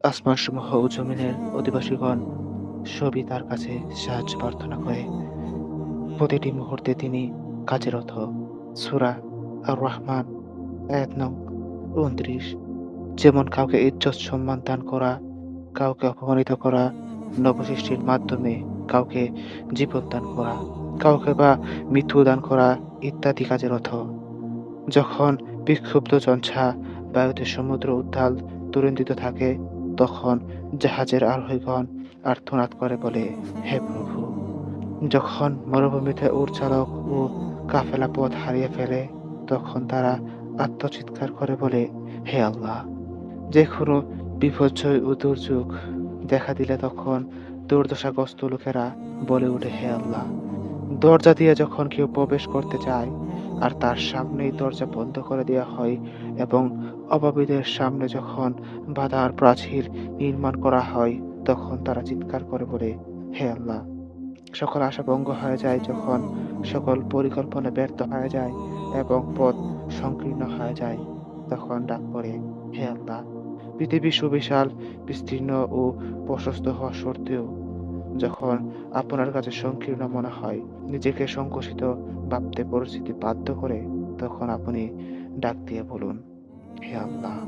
আসমানসমূহ ও জমিনের অধিবাসীগণ সবই তার কাছে সাহায্য প্রার্থনা করে। প্রতিটি মুহূর্তে তিনি কাজেরত। সূরা আর-রহমান আয়াত নং ২৯। যেমন কাউকে ইজ্জত সম্মান দান করা, কাউকে অপমানিত করা, নবসৃষ্টির মাধ্যমে কাউকে জীবন দান করা, কাউকে বা মৃত্যু দান করা ইত্যাদি কাজের অর্থ। যখন বিক্ষুব্ধ ঝঞ্ঝা বায়ুতে সমুদ্র উত্তাল তুরন্দিত থাকে, তখন জাহাজের আরোহীগণ আর্তনাদ করে বলে, হে প্রভু! যখন মরুভূমিতে উট চালক ও কাফেলা পথ হারিয়ে ফেলে, তখন তারা আর্তচিৎকার করে বলে, হে আল্লাহ! যেকোনো বিপর্যয় ও দুর্যোগ দেখা দিলে তখন দুর্দশাগ্রস্ত লোকেরা বলে ওঠে, হে আল্লাহ! দরজা দিয়ে যখন কেউ প্রবেশ করতে চায় আর তার সামনেই দরজা বন্ধ করে দেওয়া হয় এবং অভাবীদের সামনে যখন বাধার প্রাচীর নির্মাণ করা হয়, তখন তারা চিৎকার করে বলে, হে আল্লাহ! সকল আশা ভঙ্গ হয়ে যায় যখন সকল পরিকল্পনা ব্যর্থ হয়ে যায় এবং পথ সংকীর্ণ হয়ে যায়, তখন ডাক পড়ে, হে আল্লাহ! পৃথিবী সুবিশাল, বিস্তীর্ণ ও প্রশস্ত হওয়া সত্ত্বেও যখন আপনার কাছে সংকীর্ণ মনে হয়, নিজেকে সংকুচিত ভাবতে পরিস্থিতি বাধ্য করে, তখন আপনি ডাক দিয়ে বলুন, হে আল্লাহ!